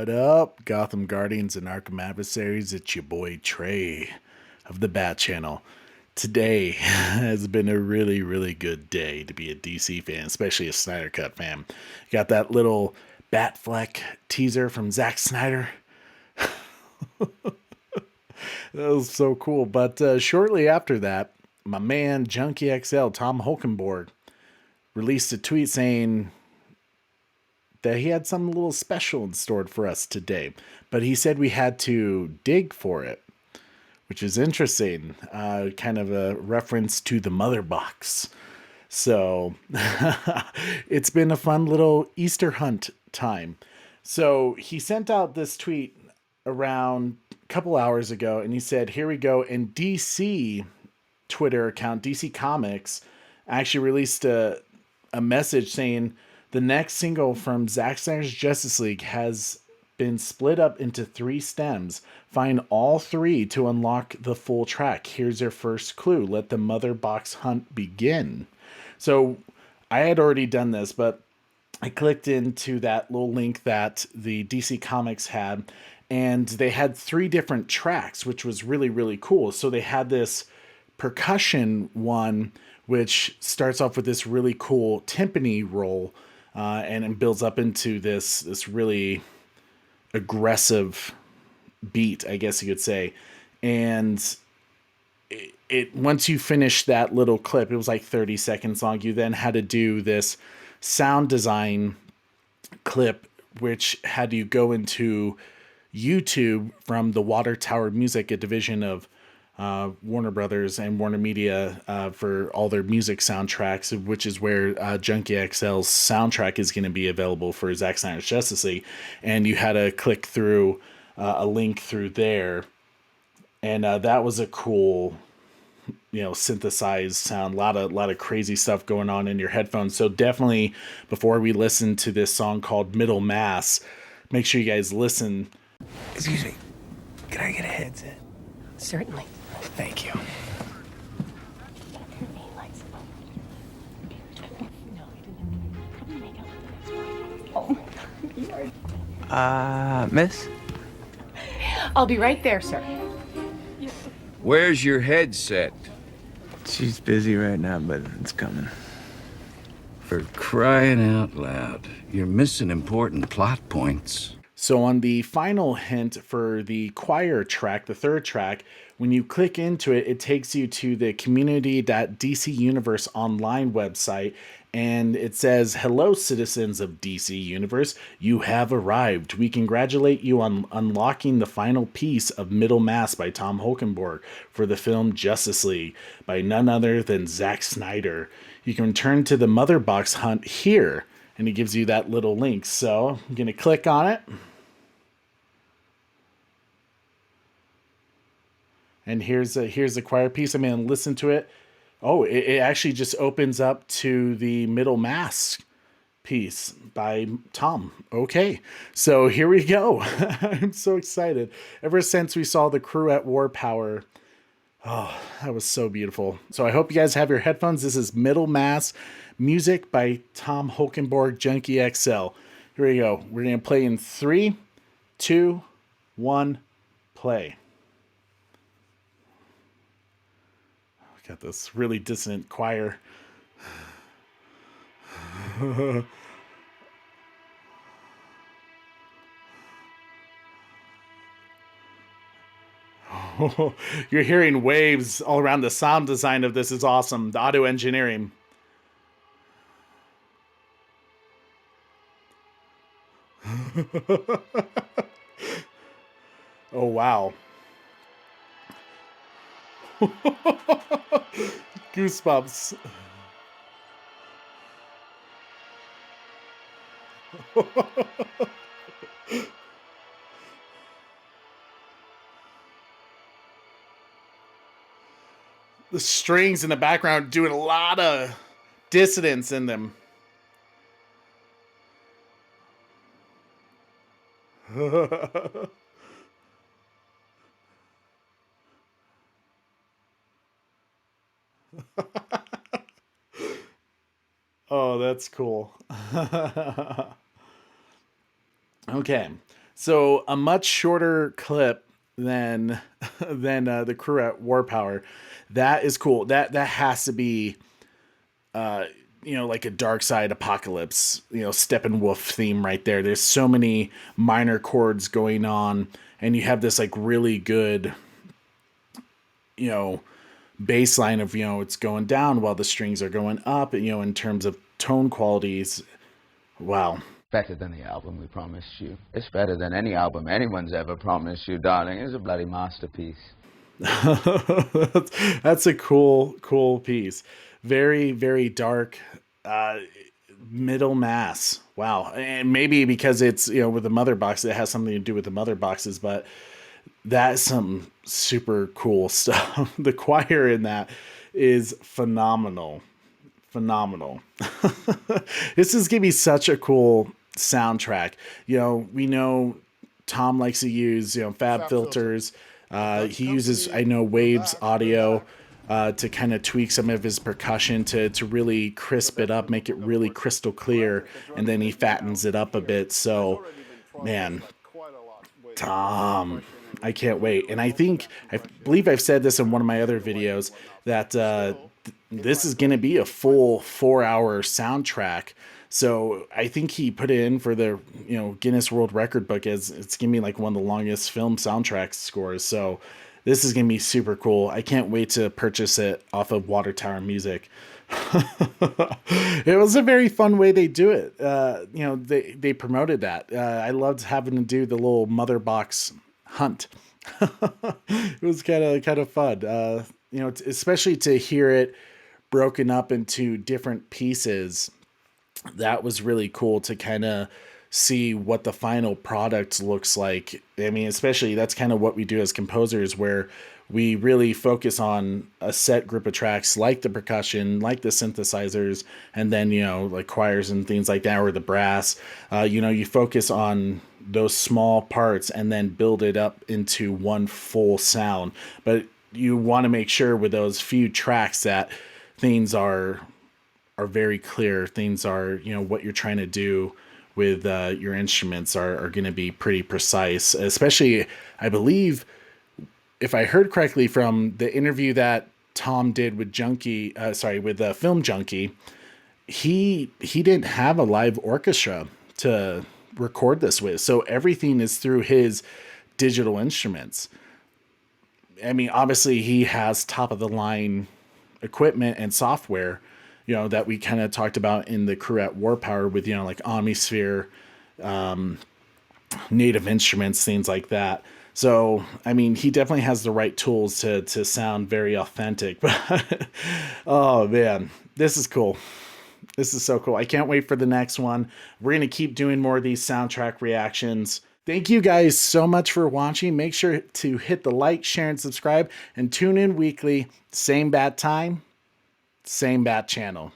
What up, Gotham Guardians and Arkham Adversaries? It's your boy Trey of the Bat Channel. Today has been a really, really good day to be a DC fan, especially a Snyder Cut fan. Got that little Batfleck teaser from Zack Snyder. That was so cool. But shortly after that, my man Junkie XL, Tom Holkenborg, released a tweet saying that he had something a little special in store for us today. But he said we had to dig for it, which is interesting. Kind of a reference to the mother box. So it's been a fun little Easter hunt time. So he sent out this tweet around a couple hours ago, and he said, "Here we go." And DC Twitter account, DC Comics, actually released a message saying the next single from Zack Snyder's Justice League has been split up into 3 stems. Find all 3 to unlock the full track. Here's your first clue. Let the mother box hunt begin. So I had already done this, but I clicked into that little link that the DC Comics had, and they had 3 different tracks, which was really, really cool. So they had this percussion one, which starts off with this really cool timpani roll, and it builds up into this really aggressive beat, I guess you could say. And it once you finish that little clip, it was like 30 seconds long. You then had to do this sound design clip, which had you go into YouTube from the WaterTower Music, a division of Warner Brothers and Warner Media, for all their music soundtracks, which is where Junkie XL's soundtrack is going to be available for Zack Snyder's Justice League. And you had to click through a link through there. And that was a cool, synthesized sound. A lot of crazy stuff going on in your headphones. So definitely, before we listen to this song called Middle Mass, make sure you guys listen. Excuse me. Can I get a headset? Certainly. Thank you. Miss? I'll be right there, sir. Where's your headset? She's busy right now, but it's coming. For crying out loud, you're missing important plot points. So on the final hint for the choir track, the 3rd track, when you click into it, it takes you to the community.DC Universe online website, and it says, "Hello, citizens of DC Universe. You have arrived. We congratulate you on unlocking the final piece of Middle Mass by Tom Holkenborg for the film Justice League by none other than Zack Snyder. You can return to the Mother Box hunt here." And it gives you that little link. So I'm going to click on it. And here's the choir piece. I'm going to listen to it. Oh, it actually just opens up to the Middle Mass piece by Tom. Okay, so here we go. I'm so excited. Ever since we saw the crew at War Power, oh, that was so beautiful. So I hope you guys have your headphones. This is Middle Mass music by Tom Holkenborg, Junkie XL. Here we go. We're going to play in 3, 2, 1, play. Got this really dissonant choir. You're hearing waves all around. The sound design of this is awesome. The audio engineering. Oh, wow. Goosebumps. The strings in the background doing a lot of dissonance in them. Oh, that's cool. Okay, So a much shorter clip than the crew at War Power. That is cool. That has to be like a Dark Side Apocalypse, Steppenwolf theme right there. There's so many minor chords going on, and you have this like really good, bass line of, it's going down while the strings are going up, in terms of tone qualities. Wow. Better than the album we promised you. It's better than any album anyone's ever promised you, darling. It's a bloody masterpiece. That's a cool piece. Very, very dark, middle mass. Wow. And maybe because it's, with the mother box, it has something to do with the mother boxes, but that's some super cool stuff. The choir in that is phenomenal. This is gonna be such a cool soundtrack. We know Tom likes to use, fab filters. He uses, I know, Waves audio to kind of tweak some of his percussion to really crisp it up, make it really crystal clear, and then he fattens it up a bit. So, man, Tom, I can't wait. And I believe I've said this in one of my other videos that this is going to be a full 4-hour soundtrack. So I think he put it in for the Guinness World Record book as it's gonna be like one of the longest film soundtrack scores. So this is gonna be super cool. I can't wait to purchase it off of WaterTower Music. It was a very fun way they do it. They promoted that. I loved having to do the little mother box hunt. It was kind of fun. Especially to hear it broken up into different pieces. That was really cool to kind of see what the final product looks like. I mean, especially that's kind of what we do as composers, where we really focus on a set group of tracks, like the percussion, like the synthesizers, and then, like choirs and things like that, or the brass. You focus on those small parts and then build it up into one full sound. But you want to make sure with those few tracks that things are very clear. Things are, what you're trying to do with your instruments are going to be pretty precise. Especially, I believe, if I heard correctly from the interview that Tom did with Film Junkie, he didn't have a live orchestra to record this with. So everything is through his digital instruments. I mean, obviously he has top of the line equipment and software, that we kind of talked about in the crew at War Power with, like Omnisphere, Native Instruments, things like that. So, I mean, he definitely has the right tools to sound very authentic. But, oh man, this is cool. This is so cool. I can't wait for the next one. We're going to keep doing more of these soundtrack reactions. Thank you guys so much for watching. Make sure to hit the like, share, and subscribe, and tune in weekly. Same bat time, same bat channel.